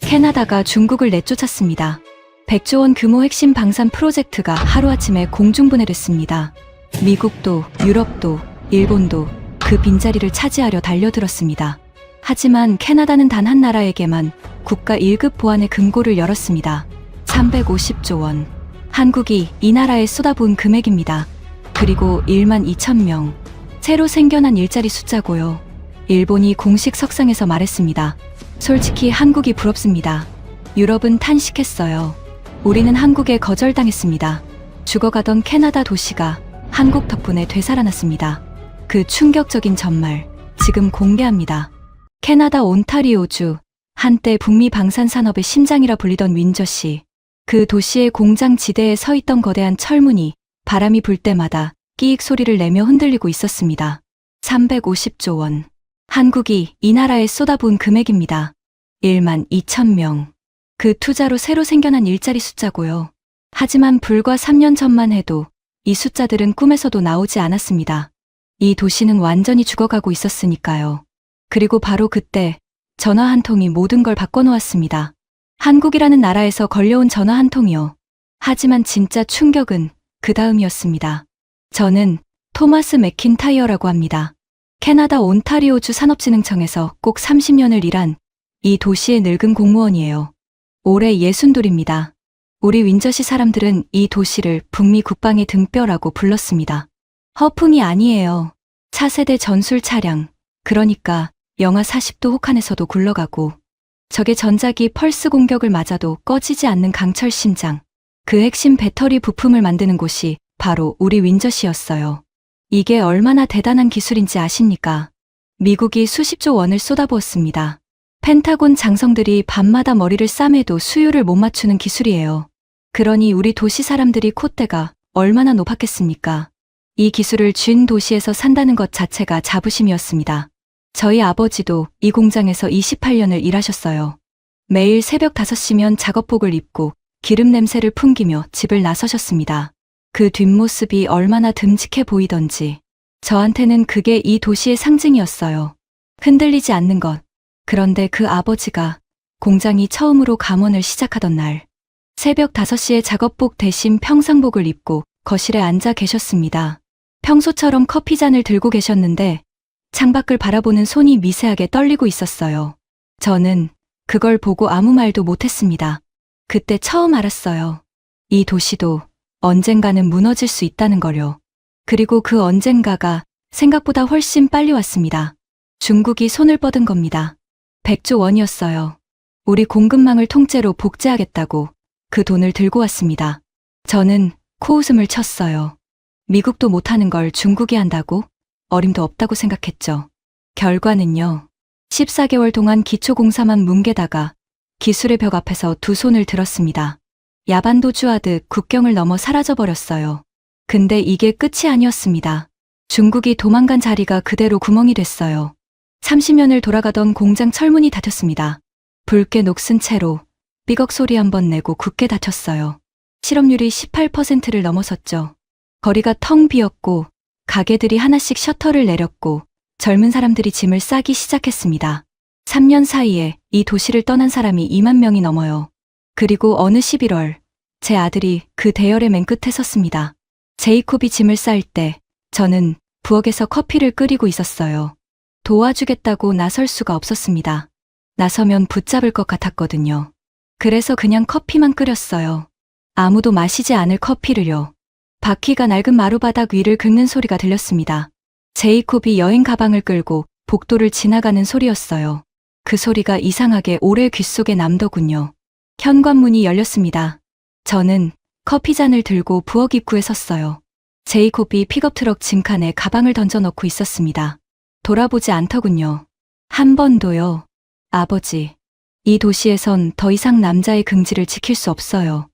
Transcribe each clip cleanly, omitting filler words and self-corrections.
캐나다가 중국을 내쫓았습니다. 100조 원 규모 핵심 방산 프로젝트가 하루아침에 공중분해됐습니다. 미국도, 유럽도, 일본도 그 빈자리를 차지하려 달려들었습니다. 하지만 캐나다는 단 한 나라에게만 국가 1급 보안의 금고를 열었습니다. 350조 원. 한국이 이 나라에 쏟아부은 금액입니다. 그리고 1만 2천 명. 새로 생겨난 일자리 숫자고요. 일본이 공식 석상에서 말했습니다. 솔직히 한국이 부럽습니다. 유럽은 탄식했어요. 우리는 한국에 거절당했습니다. 죽어가던 캐나다 도시가 한국 덕분에 되살아났습니다. 그 충격적인 전말, 지금 공개합니다. 캐나다 온타리오주, 한때 북미 방산 산업의 심장이라 불리던 윈저시. 그 도시의 공장 지대에 서 있던 거대한 철문이 바람이 불 때마다 끼익 소리를 내며 흔들리고 있었습니다. 350조 원. 한국이 이 나라에 쏟아부은 금액입니다. 1만 2천 명. 그 투자로 새로 생겨난 일자리 숫자고요. 하지만 불과 3년 전만 해도 이 숫자들은 꿈에서도 나오지 않았습니다. 이 도시는 완전히 죽어가고 있었으니까요. 그리고 바로 그때 전화 한 통이 모든 걸 바꿔놓았습니다. 한국이라는 나라에서 걸려온 전화 한 통이요. 하지만 진짜 충격은 그 다음이었습니다. 저는 토마스 맥킨타이어라고 합니다. 캐나다 온타리오주 산업진흥청에서 꼭 30년을 일한 이 도시의 늙은 공무원이에요. 올해 62입니다. 우리 윈저시 사람들은 이 도시를 북미 국방의 등뼈라고 불렀습니다. 허풍이 아니에요. 차세대 전술 차량, 그러니까 영하 40도 혹한에서도 굴러가고 적의 전자기 펄스 공격을 맞아도 꺼지지 않는 강철 심장, 그 핵심 배터리 부품을 만드는 곳이 바로 우리 윈저시였어요. 이게 얼마나 대단한 기술인지 아십니까? 미국이 수십조 원을 쏟아부었습니다. 펜타곤 장성들이 밤마다 머리를 싸매도 수율을 못 맞추는 기술이에요. 그러니 우리 도시 사람들이 콧대가 얼마나 높았겠습니까? 이 기술을 쥔 도시에서 산다는 것 자체가 자부심이었습니다. 저희 아버지도 이 공장에서 28년을 일하셨어요. 매일 새벽 5시면 작업복을 입고 기름 냄새를 풍기며 집을 나서셨습니다. 그 뒷모습이 얼마나 듬직해 보이던지 저한테는 그게 이 도시의 상징이었어요. 흔들리지 않는 것. 그런데 그 아버지가 공장이 처음으로 감원을 시작하던 날, 새벽 5시에 작업복 대신 평상복을 입고 거실에 앉아 계셨습니다. 평소처럼 커피잔을 들고 계셨는데 창밖을 바라보는 손이 미세하게 떨리고 있었어요. 저는 그걸 보고 아무 말도 못했습니다. 그때 처음 알았어요. 이 도시도 언젠가는 무너질 수 있다는 걸요. 그리고 그 언젠가가 생각보다 훨씬 빨리 왔습니다. 중국이 손을 뻗은 겁니다. 100조 원이었어요. 우리 공급망을 통째로 복제하겠다고 그 돈을 들고 왔습니다. 저는 코웃음을 쳤어요. 미국도 못하는 걸 중국이 한다고? 어림도 없다고 생각했죠. 결과는요. 14개월 동안 기초공사만 뭉개다가 기술의 벽 앞에서 두 손을 들었습니다. 야반도주하듯 국경을 넘어 사라져버렸어요. 근데 이게 끝이 아니었습니다. 중국이 도망간 자리가 그대로 구멍이 됐어요. 30년을 돌아가던 공장 철문이 닫혔습니다. 붉게 녹슨 채로 삐걱 소리 한번 내고 굳게 닫혔어요. 실업률이 18%를 넘어섰죠. 거리가 텅 비었고 가게들이 하나씩 셔터를 내렸고 젊은 사람들이 짐을 싸기 시작했습니다. 3년 사이에 이 도시를 떠난 사람이 2만 명이 넘어요. 그리고 어느 11월 제 아들이 그 대열의 맨 끝에 섰습니다. 제이콥이 짐을 쌀 때 저는 부엌에서 커피를 끓이고 있었어요. 도와주겠다고 나설 수가 없었습니다. 나서면 붙잡을 것 같았거든요. 그래서 그냥 커피만 끓였어요. 아무도 마시지 않을 커피를요. 바퀴가 낡은 마루바닥 위를 긁는 소리가 들렸습니다. 제이콥이 여행 가방을 끌고 복도를 지나가는 소리였어요. 그 소리가 이상하게 오래 귓속에 남더군요. 현관문이 열렸습니다. 저는 커피잔을 들고 부엌 입구에 섰어요. 제이콥이 픽업트럭 짐칸에 가방을 던져놓고 있었습니다. 돌아보지 않더군요. 한 번도요. 아버지, 이 도시에선 더 이상 남자의 긍지를 지킬 수 없어요.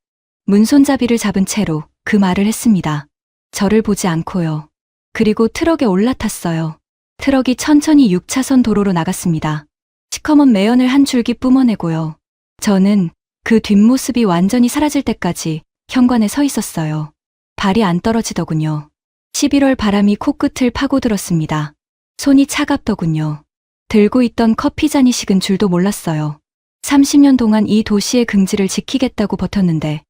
문손잡이를 잡은 채로 그 말을 했습니다. 저를 보지 않고요. 그리고 트럭에 올라탔어요. 트럭이 천천히 6차선 도로로 나갔습니다. 시커먼 매연을 한 줄기 뿜어내고요. 저는 그 뒷모습이 완전히 사라질 때까지 현관에 서 있었어요. 발이 안 떨어지더군요. 11월 바람이 코끝을 파고들었습니다. 손이 차갑더군요. 들고 있던 커피잔이 식은 줄도 몰랐어요. 30년 동안 이 도시의 긍지를 지키겠다고 버텼는데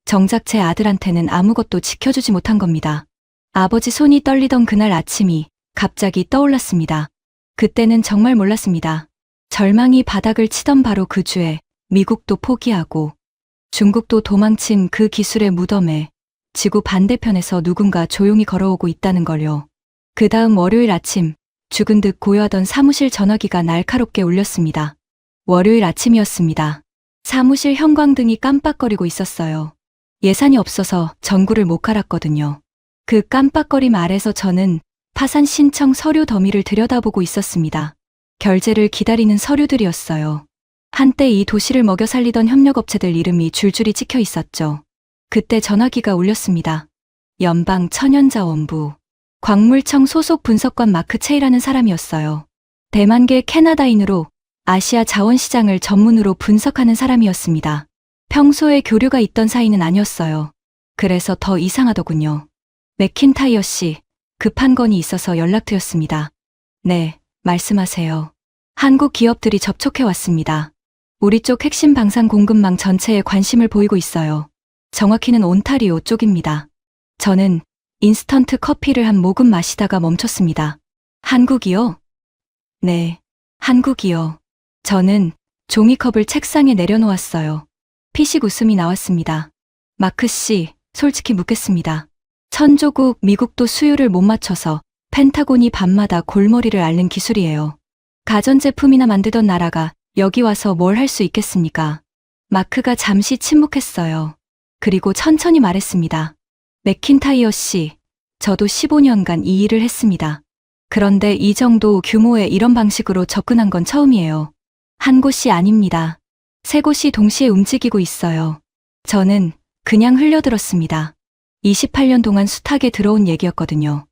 정작 제 아들한테는 아무것도 지켜주지 못한 겁니다. 아버지 손이 떨리던 그날 아침이 갑자기 떠올랐습니다. 그때는 정말 몰랐습니다. 절망이 바닥을 치던 바로 그 주에 미국도 포기하고 중국도 도망친 그 기술의 무덤에 지구 반대편에서 누군가 조용히 걸어오고 있다는 걸요. 그 다음 월요일 아침, 죽은 듯 고요하던 사무실 전화기가 날카롭게 울렸습니다. 월요일 아침이었습니다. 사무실 형광등이 깜빡거리고 있었어요. 예산이 없어서 전구를 못 갈았거든요. 그 깜빡거림 아래서 저는 파산 신청 서류 더미를 들여다보고 있었습니다. 결제를 기다리는 서류들이었어요. 한때 이 도시를 먹여 살리던 협력업체들 이름이 줄줄이 찍혀 있었죠. 그때 전화기가 울렸습니다. 연방 천연자원부. 광물청 소속 분석관 마크 체이라는 사람이었어요. 대만계 캐나다인으로 아시아 자원시장을 전문으로 분석하는 사람이었습니다. 평소에 교류가 있던 사이는 아니었어요. 그래서 더 이상하더군요. 맥킨타이어 씨, 급한 건이 있어서 연락드렸습니다. 네, 말씀하세요. 한국 기업들이 접촉해 왔습니다. 우리 쪽 핵심 방산 공급망 전체에 관심을 보이고 있어요. 정확히는 온타리오 쪽입니다. 저는 인스턴트 커피를 한 모금 마시다가 멈췄습니다. 한국이요? 네, 한국이요. 저는 종이컵을 책상에 내려놓았어요. 피식 웃음이 나왔습니다. 마크 씨, 솔직히 묻겠습니다. 천조국 미국도 수요를 못 맞춰서 펜타곤이 밤마다 골머리를 앓는 기술이에요. 가전제품이나 만들던 나라가 여기 와서 뭘 할 수 있겠습니까? 마크가 잠시 침묵했어요. 그리고 천천히 말했습니다. 맥킨타이어 씨, 저도 15년간 이 일을 했습니다. 그런데 이 정도 규모의 이런 방식으로 접근한 건 처음이에요. 한 곳이 아닙니다. 세 곳이 동시에 움직이고 있어요. 저는 그냥 흘려들었습니다. 28년 동안 숱하게 들어온 얘기였거든요.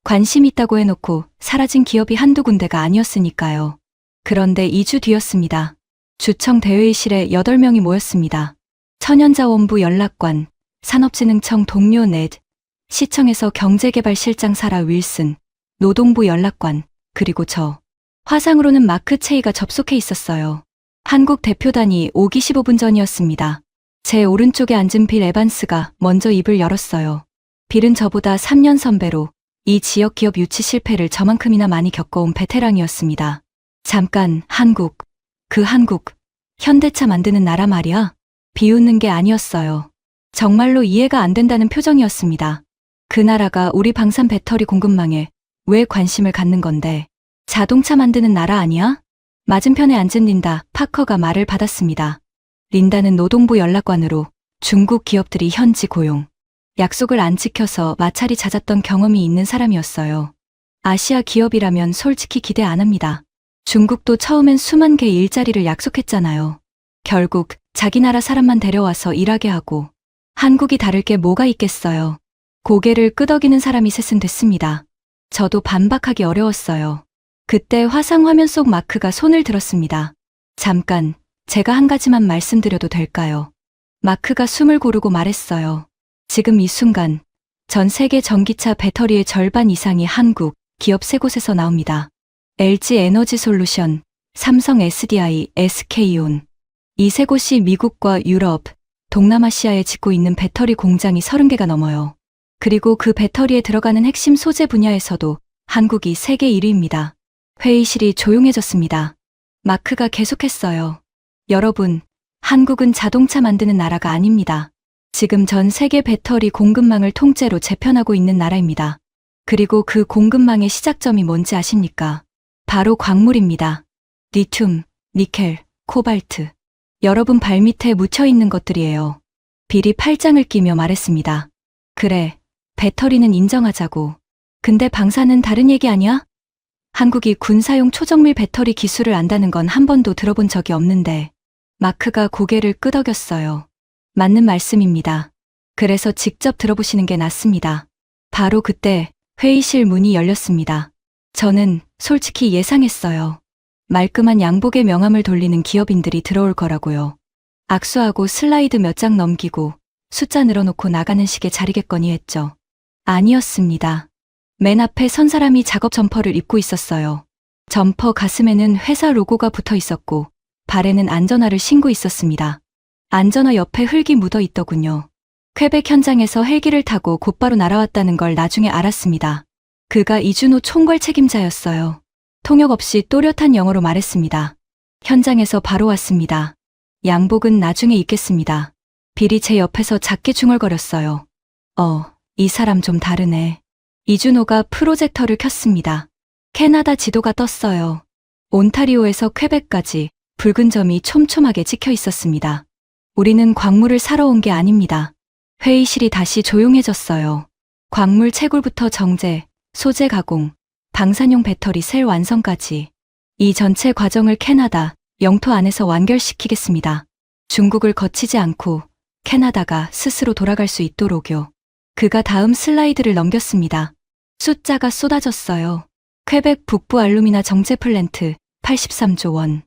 관심 있다고 해놓고 사라진 기업이 한두 군데가 아니었으니까요. 그런데 2주 뒤였습니다. 주청 대회의실에 8명이 모였습니다. 천연자원부 연락관, 산업진흥청 동료 넷, 시청에서 경제개발실장 사라 윌슨, 노동부 연락관, 그리고 저. 화상으로는 마크 체이가 접속해 있었어요. 한국 대표단이 오기 15분 전이었습니다. 제 오른쪽에 앉은 빌 에반스가 먼저 입을 열었어요. 빌은 저보다 3년 선배로 이 지역 기업 유치 실패를 저만큼이나 많이 겪어온 베테랑이었습니다. 잠깐, 한국. 그 한국. 현대차 만드는 나라 말이야? 비웃는 게 아니었어요. 정말로 이해가 안 된다는 표정이었습니다. 그 나라가 우리 방산 배터리 공급망에 왜 관심을 갖는 건데? 자동차 만드는 나라 아니야? 맞은편에 앉은 린다, 파커가 말을 받았습니다. 린다는 노동부 연락관으로 중국 기업들이 현지 고용, 약속을 안 지켜서 마찰이 잦았던 경험이 있는 사람이었어요. 아시아 기업이라면 솔직히 기대 안 합니다. 중국도 처음엔 수만 개의 일자리를 약속했잖아요. 결국 자기 나라 사람만 데려와서 일하게 하고 한국이 다를 게 뭐가 있겠어요. 고개를 끄덕이는 사람이 셋은 됐습니다. 저도 반박하기 어려웠어요. 그때 화상 화면 속 마크가 손을 들었습니다. 잠깐, 제가 한 가지만 말씀드려도 될까요? 마크가 숨을 고르고 말했어요. 지금 이 순간, 전 세계 전기차 배터리의 절반 이상이 한국, 기업 세 곳에서 나옵니다. LG 에너지 솔루션, 삼성 SDI, SK온. 이 세 곳이 미국과 유럽, 동남아시아에 짓고 있는 배터리 공장이 30개가 넘어요. 그리고 그 배터리에 들어가는 핵심 소재 분야에서도 한국이 세계 1위입니다. 회의실이 조용해졌습니다. 마크가 계속했어요. 여러분, 한국은 자동차 만드는 나라가 아닙니다. 지금 전 세계 배터리 공급망을 통째로 재편하고 있는 나라입니다. 그리고 그 공급망의 시작점이 뭔지 아십니까? 바로 광물입니다. 리튬, 니켈, 코발트. 여러분 발밑에 묻혀 있는 것들이에요. 빌이 팔짱을 끼며 말했습니다. 그래, 배터리는 인정하자고. 근데 방사는 다른 얘기 아니야? 한국이 군사용 초정밀 배터리 기술을 안다는 건 한 번도 들어본 적이 없는데. 마크가 고개를 끄덕였어요. 맞는 말씀입니다. 그래서 직접 들어보시는 게 낫습니다. 바로 그때 회의실 문이 열렸습니다. 저는 솔직히 예상했어요. 말끔한 양복에 명함을 돌리는 기업인들이 들어올 거라고요. 악수하고 슬라이드 몇 장 넘기고 숫자 늘어놓고 나가는 식의 자리겠거니 했죠. 아니었습니다. 맨 앞에 선 사람이 작업 점퍼를 입고 있었어요. 점퍼 가슴에는 회사 로고가 붙어 있었고 발에는 안전화를 신고 있었습니다. 안전화 옆에 흙이 묻어 있더군요. 퀘벡 현장에서 헬기를 타고 곧바로 날아왔다는 걸 나중에 알았습니다. 그가 이준호 총괄 책임자였어요. 통역 없이 또렷한 영어로 말했습니다. 현장에서 바로 왔습니다. 양복은 나중에 입겠습니다. 빌이 제 옆에서 작게 중얼거렸어요. 이 사람 좀 다르네. 이준호가 프로젝터를 켰습니다. 캐나다 지도가 떴어요. 온타리오에서 퀘벡까지 붉은 점이 촘촘하게 찍혀 있었습니다. 우리는 광물을 사러 온 게 아닙니다. 회의실이 다시 조용해졌어요. 광물 채굴부터 정제, 소재 가공, 방사용 배터리 셀 완성까지 이 전체 과정을 캐나다 영토 안에서 완결시키겠습니다. 중국을 거치지 않고 캐나다가 스스로 돌아갈 수 있도록요. 그가 다음 슬라이드를 넘겼습니다. 숫자가 쏟아졌어요. 퀘벡 북부 알루미나 정제 플랜트 83조 원.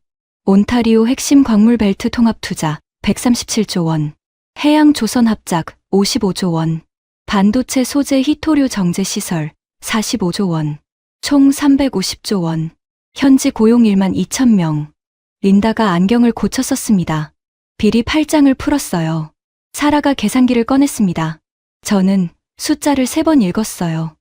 온타리오 핵심 광물 벨트 통합 투자 137조 원. 해양 조선 합작 55조 원. 반도체 소재 희토류 정제 시설 45조 원. 총 350조 원. 현지 고용 1만 2천 명. 린다가 안경을 고쳐 썼습니다. 빌이 팔짱을 풀었어요. 사라가 계산기를 꺼냈습니다. 저는 숫자를 3번 읽었어요.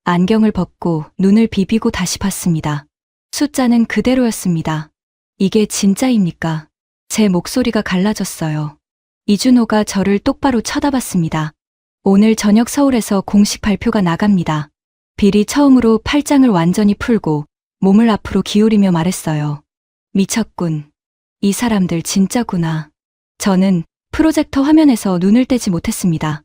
안경을 벗고 눈을 비비고 다시 봤습니다. 숫자는 그대로였습니다. 이게 진짜입니까? 제 목소리가 갈라졌어요. 이준호가 저를 똑바로 쳐다봤습니다. 오늘 저녁 서울에서 공식 발표가 나갑니다. 빌이 처음으로 팔짱을 완전히 풀고 몸을 앞으로 기울이며 말했어요. 미쳤군. 이 사람들 진짜구나. 저는 프로젝터 화면에서 눈을 떼지 못했습니다.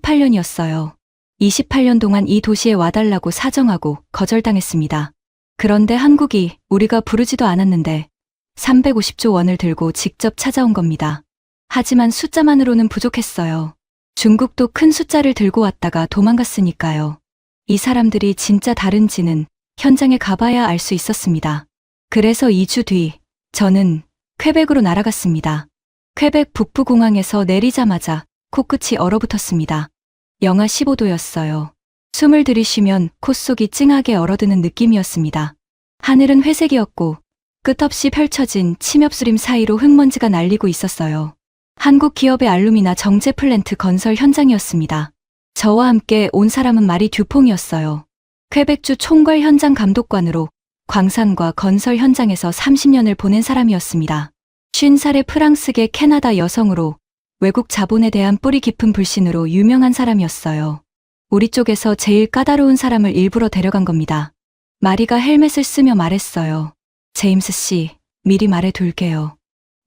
28년이었어요. 28년 동안 이 도시에 와달라고 사정하고 거절당했습니다. 그런데 한국이 우리가 부르지도 않았는데 350조 원을 들고 직접 찾아온 겁니다. 하지만 숫자만으로는 부족했어요. 중국도 큰 숫자를 들고 왔다가 도망갔으니까요. 이 사람들이 진짜 다른지는 현장에 가봐야 알 수 있었습니다. 그래서 2주 뒤 저는 퀘벡으로 날아갔습니다. 퀘벡 북부공항에서 내리자마자 코끝이 얼어붙었습니다. 영하 15도였어요. 숨을 들이쉬면 콧속이 찡하게 얼어드는 느낌이었습니다. 하늘은 회색이었고 끝없이 펼쳐진 침엽수림 사이로 흙먼지가 날리고 있었어요. 한국 기업의 알루미나 정제 플랜트 건설 현장이었습니다. 저와 함께 온 사람은 마리 듀퐁이었어요. 퀘벡주 총괄 현장 감독관으로 광산과 건설 현장에서 30년을 보낸 사람이었습니다. 50살의 프랑스계 캐나다 여성으로 외국 자본에 대한 뿌리 깊은 불신으로 유명한 사람이었어요. 우리 쪽에서 제일 까다로운 사람을 일부러 데려간 겁니다. 마리가 헬멧을 쓰며 말했어요. 제임스 씨, 미리 말해둘게요.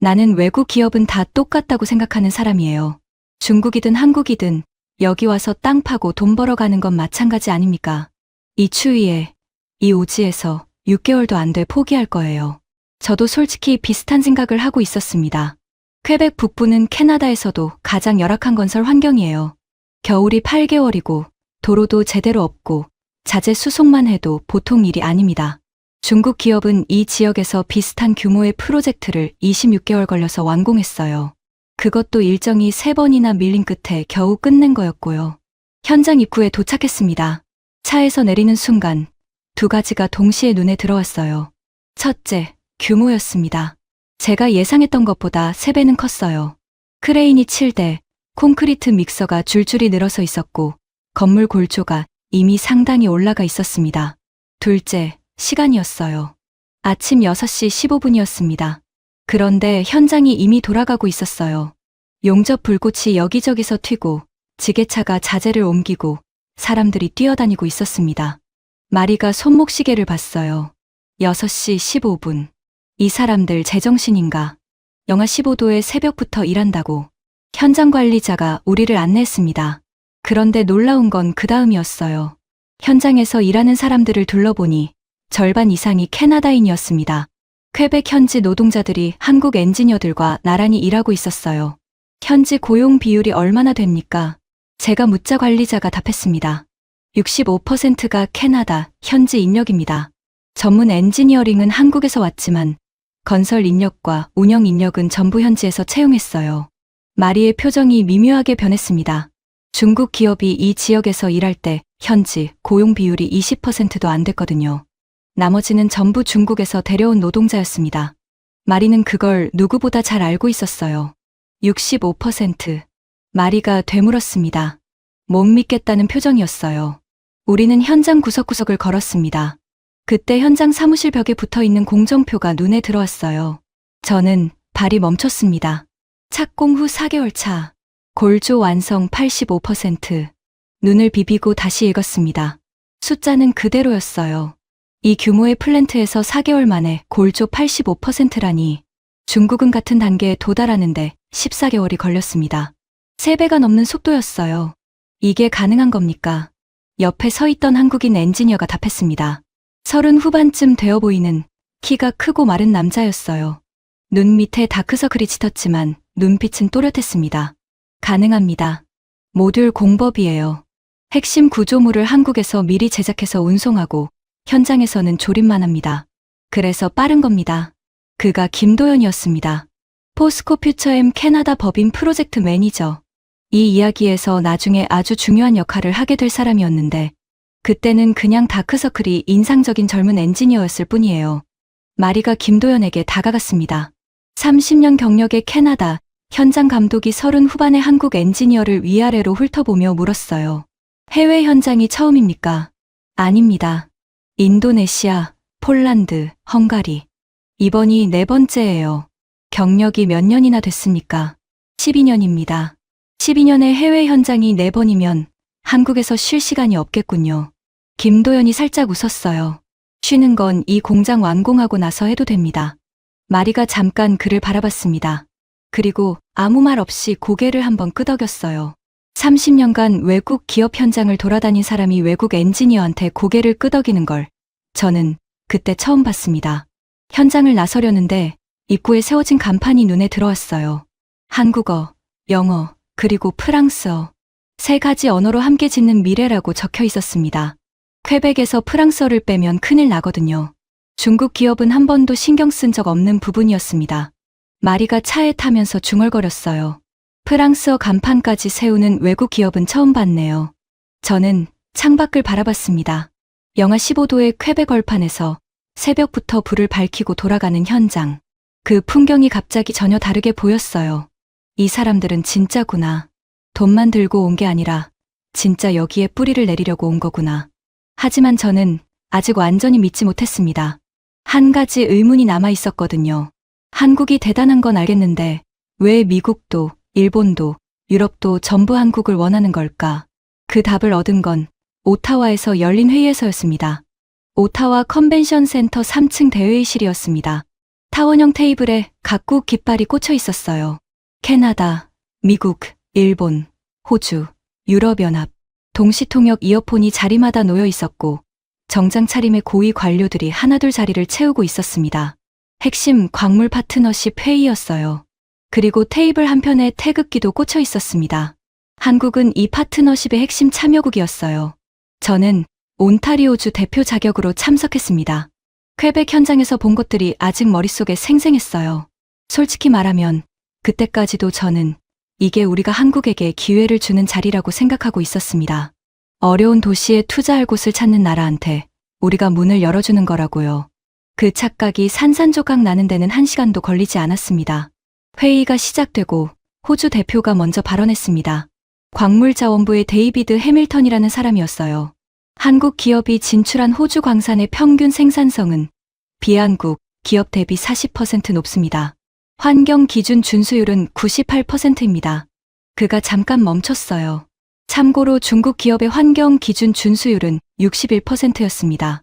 나는 외국 기업은 다 똑같다고 생각하는 사람이에요. 중국이든 한국이든 여기 와서 땅 파고 돈 벌어가는 건 마찬가지 아닙니까? 이 추위에, 이 오지에서 6개월도 안 돼 포기할 거예요. 저도 솔직히 비슷한 생각을 하고 있었습니다. 퀘벡 북부는 캐나다에서도 가장 열악한 건설 환경이에요. 겨울이 8개월이고 도로도 제대로 없고 자재 수송만 해도 보통 일이 아닙니다. 중국 기업은 이 지역에서 비슷한 규모의 프로젝트를 26개월 걸려서 완공했어요. 그것도 일정이 3번이나 밀린 끝에 겨우 끝낸 거였고요. 현장 입구에 도착했습니다. 차에서 내리는 순간 2가지가 동시에 눈에 들어왔어요. 첫째, 규모였습니다. 제가 예상했던 것보다 3배는 컸어요. 크레인이 7대, 콘크리트 믹서가 줄줄이 늘어서 있었고 건물 골조가 이미 상당히 올라가 있었습니다. 둘째, 시간이었어요. 아침 6시 15분이었습니다. 그런데 현장이 이미 돌아가고 있었어요. 용접 불꽃이 여기저기서 튀고 지게차가 자재를 옮기고 사람들이 뛰어다니고 있었습니다. 마리가 손목시계를 봤어요. 6시 15분. 이 사람들 제정신인가? 영하 15도의 새벽부터 일한다고. 현장 관리자가 우리를 안내했습니다. 그런데 놀라운 건 그 다음이었어요. 현장에서 일하는 사람들을 둘러보니 절반 이상이 캐나다인이었습니다. 퀘벡 현지 노동자들이 한국 엔지니어들과 나란히 일하고 있었어요. 현지 고용 비율이 얼마나 됩니까? 제가 묻자 관리자가 답했습니다. 65%가 캐나다 현지 인력입니다. 전문 엔지니어링은 한국에서 왔지만 건설 인력과 운영 인력은 전부 현지에서 채용했어요. 마리의 표정이 미묘하게 변했습니다. 중국 기업이 이 지역에서 일할 때 현지 고용 비율이 20%도 안 됐거든요. 나머지는 전부 중국에서 데려온 노동자였습니다. 마리는 그걸 누구보다 잘 알고 있었어요. 65%. 마리가 되물었습니다. 못 믿겠다는 표정이었어요. 우리는 현장 구석구석을 걸었습니다. 그때 현장 사무실 벽에 붙어 있는 공정표가 눈에 들어왔어요. 저는 발이 멈췄습니다. 착공 후 4개월 차. 골조 완성 85%. 눈을 비비고 다시 읽었습니다. 숫자는 그대로였어요. 이 규모의 플랜트에서 4개월 만에 골조 85%라니 중국은 같은 단계에 도달하는데 14개월이 걸렸습니다. 3배가 넘는 속도였어요. 이게 가능한 겁니까? 옆에 서 있던 한국인 엔지니어가 답했습니다. 30 후반쯤 되어 보이는 키가 크고 마른 남자였어요. 눈 밑에 다크서클이 짙었지만 눈빛은 또렷했습니다. 가능합니다. 모듈 공법이에요. 핵심 구조물을 한국에서 미리 제작해서 운송하고 현장에서는 조립만 합니다. 그래서 빠른 겁니다. 그가 김도연이었습니다. 포스코 퓨처엠 캐나다 법인 프로젝트 매니저. 이 이야기에서 나중에 아주 중요한 역할을 하게 될 사람이었는데 그때는 그냥 다크서클이 인상적인 젊은 엔지니어였을 뿐이에요. 마리가 김도연에게 다가갔습니다. 30년 경력의 캐나다 현장 감독이 30 후반의 한국 엔지니어를 위아래로 훑어보며 물었어요. 해외 현장이 처음입니까? 아닙니다. 인도네시아, 폴란드, 헝가리. 이번이 4번째예요. 경력이 몇 년이나 됐습니까? 12년입니다. 12년의 해외 현장이 4번이면 한국에서 쉴 시간이 없겠군요. 김도연이 살짝 웃었어요. 쉬는 건 이 공장 완공하고 나서 해도 됩니다. 마리가 잠깐 그를 바라봤습니다. 그리고 아무 말 없이 고개를 한번 끄덕였어요. 30년간 외국 기업 현장을 돌아다닌 사람이 외국 엔지니어한테 고개를 끄덕이는 걸 저는 그때 처음 봤습니다. 현장을 나서려는데 입구에 세워진 간판이 눈에 들어왔어요. 한국어, 영어, 그리고 프랑스어. 3가지 언어로 함께 짓는 미래라고 적혀 있었습니다. 퀘벡에서 프랑스어를 빼면 큰일 나거든요. 중국 기업은 한 번도 신경 쓴 적 없는 부분이었습니다. 마리가 차에 타면서 중얼거렸어요. 프랑스어 간판까지 세우는 외국 기업은 처음 봤네요. 저는 창밖을 바라봤습니다. 영하 15도의 퀘벡 걸판에서 새벽부터 불을 밝히고 돌아가는 현장. 그 풍경이 갑자기 전혀 다르게 보였어요. 이 사람들은 진짜구나. 돈만 들고 온 게 아니라 진짜 여기에 뿌리를 내리려고 온 거구나. 하지만 저는 아직 완전히 믿지 못했습니다. 한 가지 의문이 남아 있었거든요. 한국이 대단한 건 알겠는데 왜 미국도, 일본도, 유럽도 전부 한국을 원하는 걸까? 그 답을 얻은 건 오타와에서 열린 회의에서였습니다. 오타와 컨벤션 센터 3층 대회의실이었습니다. 타원형 테이블에 각국 깃발이 꽂혀 있었어요. 캐나다, 미국, 일본, 호주, 유럽연합, 동시통역 이어폰이 자리마다 놓여 있었고 정장 차림의 고위 관료들이 하나둘 자리를 채우고 있었습니다. 핵심 광물 파트너십 회의였어요. 그리고 테이블 한편에 태극기도 꽂혀 있었습니다. 한국은 이 파트너십의 핵심 참여국이었어요. 저는 온타리오주 대표 자격으로 참석했습니다. 퀘벡 현장에서 본 것들이 아직 머릿속에 생생했어요. 솔직히 말하면 그때까지도 저는 이게 우리가 한국에게 기회를 주는 자리라고 생각하고 있었습니다. 어려운 도시에 투자할 곳을 찾는 나라한테 우리가 문을 열어주는 거라고요. 그 착각이 산산조각 나는 데는 1시간도 걸리지 않았습니다. 회의가 시작되고 호주 대표가 먼저 발언했습니다. 광물자원부의 데이비드 해밀턴이라는 사람이었어요. 한국 기업이 진출한 호주 광산의 평균 생산성은 비한국 기업 대비 40% 높습니다. 환경 기준 준수율은 98%입니다. 그가 잠깐 멈췄어요. 참고로 중국 기업의 환경 기준 준수율은 61%였습니다.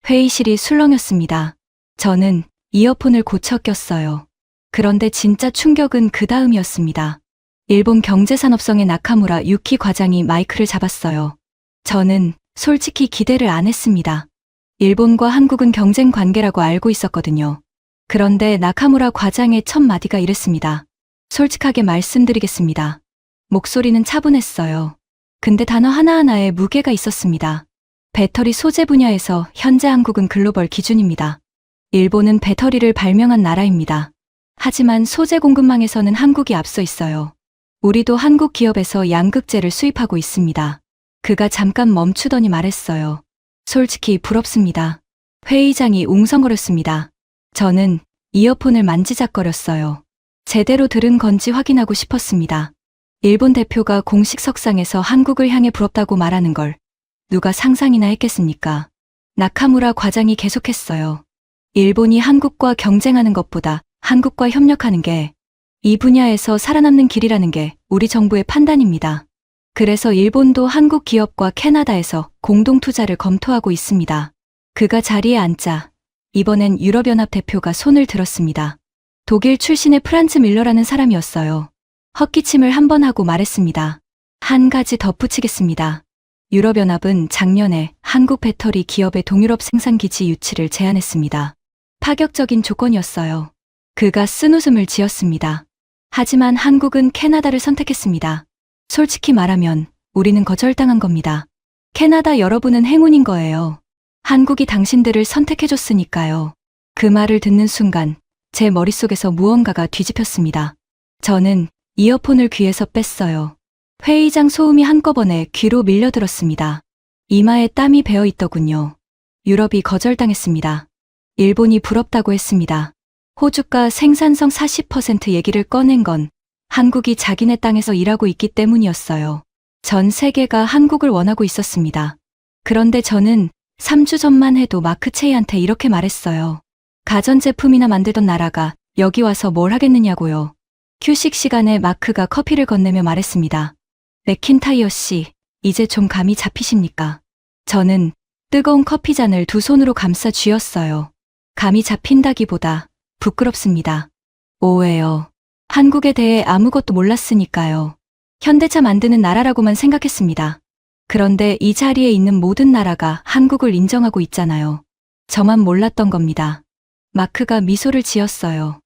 회의실이 술렁였습니다. 저는 이어폰을 고쳐 꼈어요. 그런데 진짜 충격은 그 다음이었습니다. 일본 경제산업성의 나카무라 유키 과장이 마이크를 잡았어요. 저는 솔직히 기대를 안 했습니다. 일본과 한국은 경쟁 관계라고 알고 있었거든요. 그런데 나카무라 과장의 첫 마디가 이랬습니다. 솔직하게 말씀드리겠습니다. 목소리는 차분했어요. 근데 단어 하나하나에 무게가 있었습니다. 배터리 소재 분야에서 현재 한국은 글로벌 기준입니다. 일본은 배터리를 발명한 나라입니다. 하지만 소재 공급망에서는 한국이 앞서 있어요. 우리도 한국 기업에서 양극재를 수입하고 있습니다. 그가 잠깐 멈추더니 말했어요. 솔직히 부럽습니다. 회의장이 웅성거렸습니다. 저는 이어폰을 만지작거렸어요. 제대로 들은 건지 확인하고 싶었습니다. 일본 대표가 공식 석상에서 한국을 향해 부럽다고 말하는 걸 누가 상상이나 했겠습니까? 나카무라 과장이 계속했어요. 일본이 한국과 경쟁하는 것보다 한국과 협력하는 게 이 분야에서 살아남는 길이라는 게 우리 정부의 판단입니다. 그래서 일본도 한국 기업과 캐나다에서 공동 투자를 검토하고 있습니다. 그가 자리에 앉자 이번엔 유럽연합 대표가 손을 들었습니다. 독일 출신의 프란츠 밀러라는 사람이었어요. 헛기침을 한 번 하고 말했습니다. 한 가지 덧붙이겠습니다. 유럽연합은 작년에 한국 배터리 기업의 동유럽 생산기지 유치를 제안했습니다. 파격적인 조건이었어요. 그가 쓴웃음을 지었습니다. 하지만 한국은 캐나다를 선택했습니다. 솔직히 말하면 우리는 거절당한 겁니다. 캐나다 여러분은 행운인 거예요. 한국이 당신들을 선택해줬으니까요. 그 말을 듣는 순간 제 머릿속에서 무언가가 뒤집혔습니다. 저는 이어폰을 귀에서 뺐어요. 회의장 소음이 한꺼번에 귀로 밀려들었습니다. 이마에 땀이 배어 있더군요. 유럽이 거절당했습니다. 일본이 부럽다고 했습니다. 호주가 생산성 40% 얘기를 꺼낸 건 한국이 자기네 땅에서 일하고 있기 때문이었어요. 전 세계가 한국을 원하고 있었습니다. 그런데 저는 3주 전만 해도 마크 체이한테 이렇게 말했어요. 가전제품이나 만들던 나라가 여기 와서 뭘 하겠느냐고요. 휴식 시간에 마크가 커피를 건네며 말했습니다. 맥킨타이어 씨, 이제 좀 감이 잡히십니까? 저는 뜨거운 커피잔을 두 손으로 감싸 쥐었어요. 감이 잡힌다기보다 부끄럽습니다. 오해요. 한국에 대해 아무것도 몰랐으니까요. 현대차 만드는 나라라고만 생각했습니다. 그런데 이 자리에 있는 모든 나라가 한국을 인정하고 있잖아요. 저만 몰랐던 겁니다. 마크가 미소를 지었어요.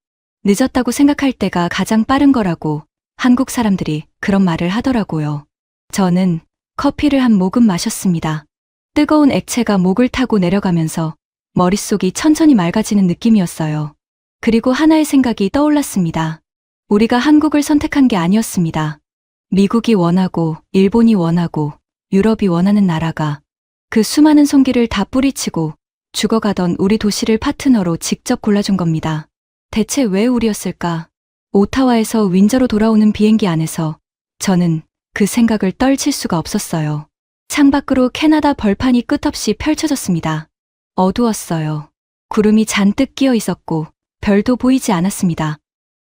늦었다고 생각할 때가 가장 빠른 거라고 한국 사람들이 그런 말을 하더라고요. 저는 커피를 한 모금 마셨습니다. 뜨거운 액체가 목을 타고 내려가면서 머릿속이 천천히 맑아지는 느낌이었어요. 그리고 하나의 생각이 떠올랐습니다. 우리가 한국을 선택한 게 아니었습니다. 미국이 원하고 일본이 원하고 유럽이 원하는 나라가 그 수많은 손길을 다 뿌리치고 죽어가던 우리 도시를 파트너로 직접 골라준 겁니다. 대체 왜 우리였을까? 오타와에서 윈저로 돌아오는 비행기 안에서 저는 그 생각을 떨칠 수가 없었어요. 창밖으로 캐나다 벌판이 끝없이 펼쳐졌습니다. 어두웠어요. 구름이 잔뜩 끼어 있었고 별도 보이지 않았습니다.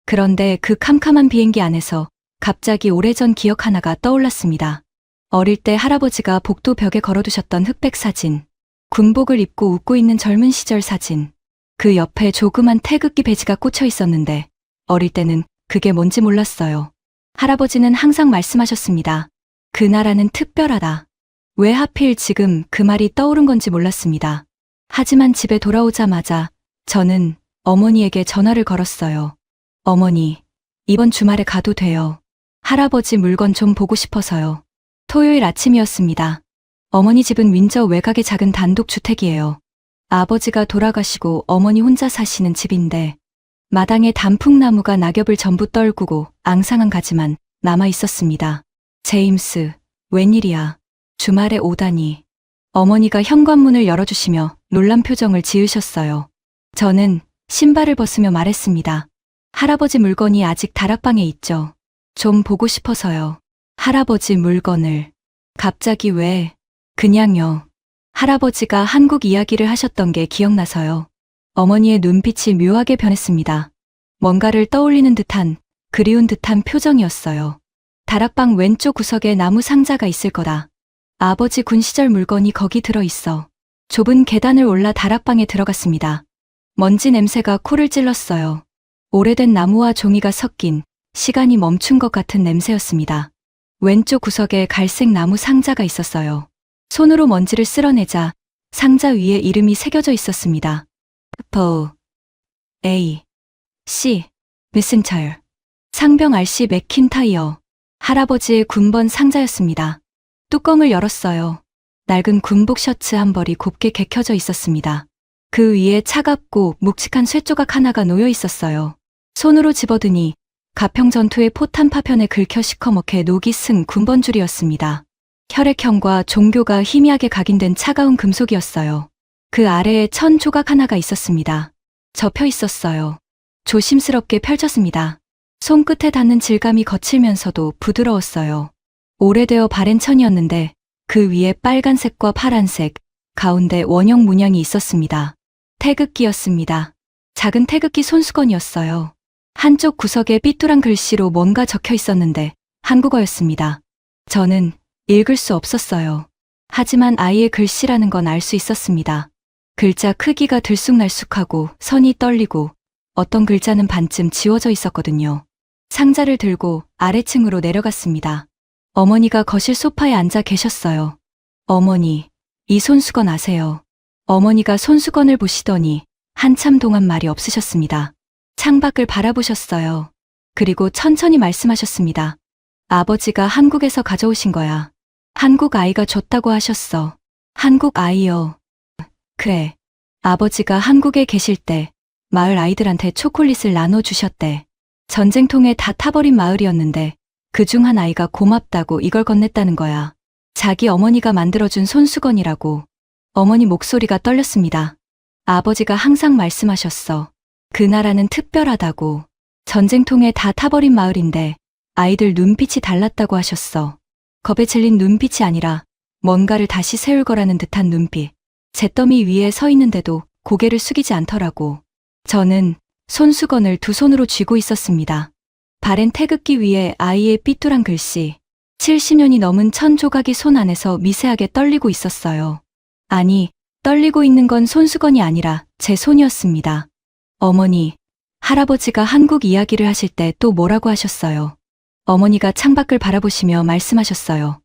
그런데 그 캄캄한 비행기 안에서 갑자기 오래전 기억 하나가 떠올랐습니다. 어릴 때 할아버지가 복도 벽에 걸어두셨던 흑백 사진, 군복을 입고 웃고 있는 젊은 시절 사진, 그 옆에 조그만 태극기 배지가 꽂혀 있었는데 어릴 때는 그게 뭔지 몰랐어요. 할아버지는 항상 말씀하셨습니다. 그 나라는 특별하다. 왜 하필 지금 그 말이 떠오른 건지 몰랐습니다. 하지만 집에 돌아오자마자 저는 어머니에게 전화를 걸었어요. 어머니, 이번 주말에 가도 돼요. 할아버지 물건 좀 보고 싶어서요. 토요일 아침이었습니다. 어머니 집은 윈저 외곽의 작은 단독주택이에요. 아버지가 돌아가시고 어머니 혼자 사시는 집인데 마당에 단풍나무가 낙엽을 전부 떨구고 앙상한 가지만 남아 있었습니다. 제임스, 웬일이야. 주말에 오다니. 어머니가 현관문을 열어주시며 놀란 표정을 지으셨어요. 저는 신발을 벗으며 말했습니다. 할아버지 물건이 아직 다락방에 있죠. 좀 보고 싶어서요. 할아버지 물건을. 갑자기 왜? 그냥요. 할아버지가 한국 이야기를 하셨던 게 기억나서요. 어머니의 눈빛이 묘하게 변했습니다. 뭔가를 떠올리는 듯한, 그리운 듯한 표정이었어요. 다락방 왼쪽 구석에 나무 상자가 있을 거다. 아버지 군 시절 물건이 거기 들어있어. 좁은 계단을 올라 다락방에 들어갔습니다. 먼지 냄새가 코를 찔렀어요. 오래된 나무와 종이가 섞인 시간이 멈춘 것 같은 냄새였습니다. 왼쪽 구석에 갈색 나무 상자가 있었어요. 손으로 먼지를 쓸어내자 상자 위에 이름이 새겨져 있었습니다. 포 A C 미슨철 상병 RC 맥킨타이어. 할아버지의 군번 상자였습니다. 뚜껑을 열었어요. 낡은 군복 셔츠 한 벌이 곱게 개켜져 있었습니다. 그 위에 차갑고 묵직한 쇠조각 하나가 놓여 있었어요. 손으로 집어드니 가평 전투의 포탄 파편에 긁혀 시커멓게 녹이 쓴 군번줄이었습니다. 혈액형과 종교가 희미하게 각인된 차가운 금속이었어요. 그 아래에 천 조각 하나가 있었습니다. 접혀 있었어요. 조심스럽게 펼쳤습니다. 손끝에 닿는 질감이 거칠면서도 부드러웠어요. 오래되어 바랜 천이었는데 그 위에 빨간색과 파란색, 가운데 원형 문양이 있었습니다. 태극기였습니다. 작은 태극기 손수건이었어요. 한쪽 구석에 삐뚤한 글씨로 뭔가 적혀 있었는데 한국어였습니다. 저는 읽을 수 없었어요. 하지만 아이의 글씨라는 건 알 수 있었습니다. 글자 크기가 들쑥날쑥하고 선이 떨리고 어떤 글자는 반쯤 지워져 있었거든요. 상자를 들고 아래층으로 내려갔습니다. 어머니가 거실 소파에 앉아 계셨어요. 어머니, 이 손수건 아세요? 어머니가 손수건을 보시더니 한참 동안 말이 없으셨습니다. 창밖을 바라보셨어요. 그리고 천천히 말씀하셨습니다. 아버지가 한국에서 가져오신 거야. 한국 아이가 줬다고 하셨어. 한국 아이요. 그래. 아버지가 한국에 계실 때 마을 아이들한테 초콜릿을 나눠주셨대. 전쟁통에 다 타버린 마을이었는데 그중 한 아이가 고맙다고 이걸 건넸다는 거야. 자기 어머니가 만들어준 손수건이라고. 어머니 목소리가 떨렸습니다. 아버지가 항상 말씀하셨어. 그 나라는 특별하다고. 전쟁통에 다 타버린 마을인데 아이들 눈빛이 달랐다고 하셨어. 겁에 질린 눈빛이 아니라 뭔가를 다시 세울 거라는 듯한 눈빛. 잿더미 위에 서 있는데도 고개를 숙이지 않더라고. 저는 손수건을 두 손으로 쥐고 있었습니다. 바랜 태극기 위에 아이의 삐뚤한 글씨. 70년이 넘은 천 조각이 손 안에서 미세하게 떨리고 있었어요. 아니, 떨리고 있는 건 손수건이 아니라 제 손이었습니다. 어머니, 할아버지가 한국 이야기를 하실 때 또 뭐라고 하셨어요? 어머니가 창밖을 바라보시며 말씀하셨어요.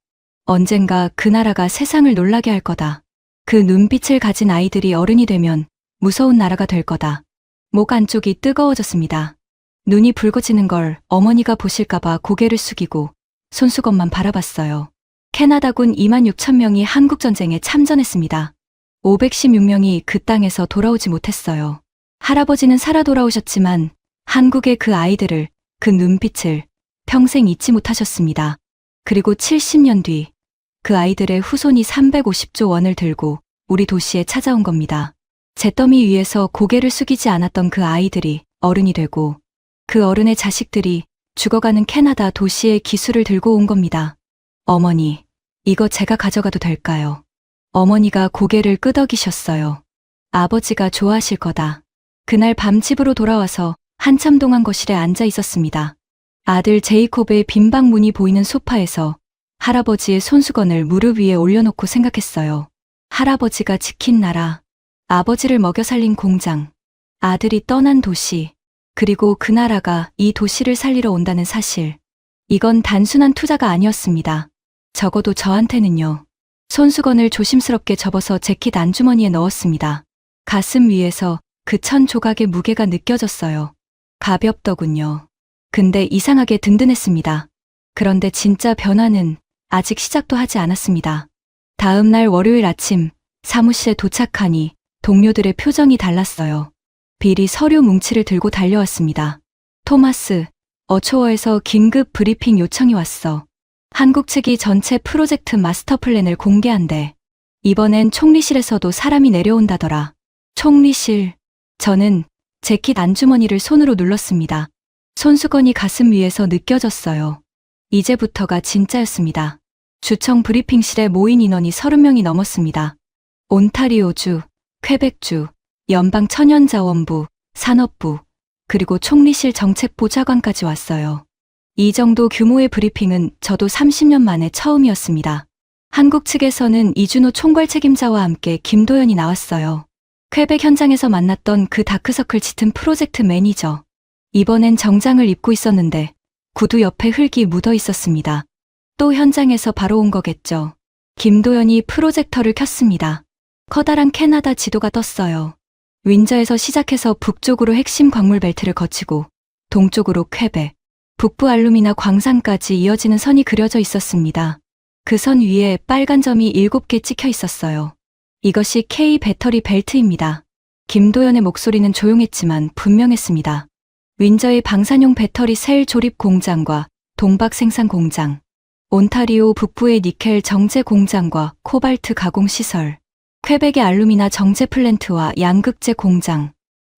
언젠가 그 나라가 세상을 놀라게 할 거다. 그 눈빛을 가진 아이들이 어른이 되면 무서운 나라가 될 거다. 목 안쪽이 뜨거워졌습니다. 눈이 붉어지는 걸 어머니가 보실까봐 고개를 숙이고 손수건만 바라봤어요. 캐나다군 26,000명이 한국전쟁에 참전했습니다. 516명이 그 땅에서 돌아오지 못했어요. 할아버지는 살아 돌아오셨지만 한국의 그 아이들을, 그 눈빛을 평생 잊지 못하셨습니다. 그리고 70년 뒤 그 아이들의 후손이 350조 원을 들고 우리 도시에 찾아온 겁니다. 잿더미 위에서 고개를 숙이지 않았던 그 아이들이 어른이 되고 그 어른의 자식들이 죽어가는 캐나다 도시의 기술을 들고 온 겁니다. 어머니, 이거 제가 가져가도 될까요? 어머니가 고개를 끄덕이셨어요. 아버지가 좋아하실 거다. 그날 밤 집으로 돌아와서 한참 동안 거실에 앉아 있었습니다. 아들 제이콥의 빈 방문이 보이는 소파에서 할아버지의 손수건을 무릎 위에 올려놓고 생각했어요. 할아버지가 지킨 나라, 아버지를 먹여 살린 공장, 아들이 떠난 도시, 그리고 그 나라가 이 도시를 살리러 온다는 사실. 이건 단순한 투자가 아니었습니다. 적어도 저한테는요. 손수건을 조심스럽게 접어서 재킷 안주머니에 넣었습니다. 가슴 위에서 그 천 조각의 무게가 느껴졌어요. 가볍더군요. 근데 이상하게 든든했습니다. 그런데 진짜 변화는 아직 시작도 하지 않았습니다. 다음 날 월요일 아침 사무실에 도착하니 동료들의 표정이 달랐어요. 빌이 서류 뭉치를 들고 달려왔습니다. 토마스, 어초어에서 긴급 브리핑 요청이 왔어. 한국 측이 전체 프로젝트 마스터 플랜을 공개한대. 이번엔 총리실에서도 사람이 내려온다더라. 총리실. 저는 재킷 안주머니를 손으로 눌렀습니다. 손수건이 가슴 위에서 느껴졌어요. 이제부터가 진짜였습니다. 주청 브리핑실에 모인 인원이 30명이 넘었습니다. 온타리오주, 퀘벡주, 연방천연자원부, 산업부, 그리고 총리실 정책보좌관까지 왔어요. 이 정도 규모의 브리핑은 저도 30년 만에 처음이었습니다. 한국 측에서는 이준호 총괄 책임자와 함께 김도연이 나왔어요. 퀘벡 현장에서 만났던 그 다크서클 짙은 프로젝트 매니저. 이번엔 정장을 입고 있었는데 구두 옆에 흙이 묻어 있었습니다. 또 현장에서 바로 온 거겠죠. 김도연이 프로젝터를 켰습니다. 커다란 캐나다 지도가 떴어요. 윈저에서 시작해서 북쪽으로 핵심 광물 벨트를 거치고 동쪽으로 퀘벡, 북부 알루미나 광산까지 이어지는 선이 그려져 있었습니다. 그 선 위에 빨간 점이 7개 찍혀 있었어요. 이것이 K 배터리 벨트입니다. 김도연의 목소리는 조용했지만 분명했습니다. 윈저의 방산용 배터리 셀 조립 공장과 동박 생산 공장, 온타리오 북부의 니켈 정제 공장과 코발트 가공 시설, 퀘벡의 알루미나 정제 플랜트와 양극재 공장,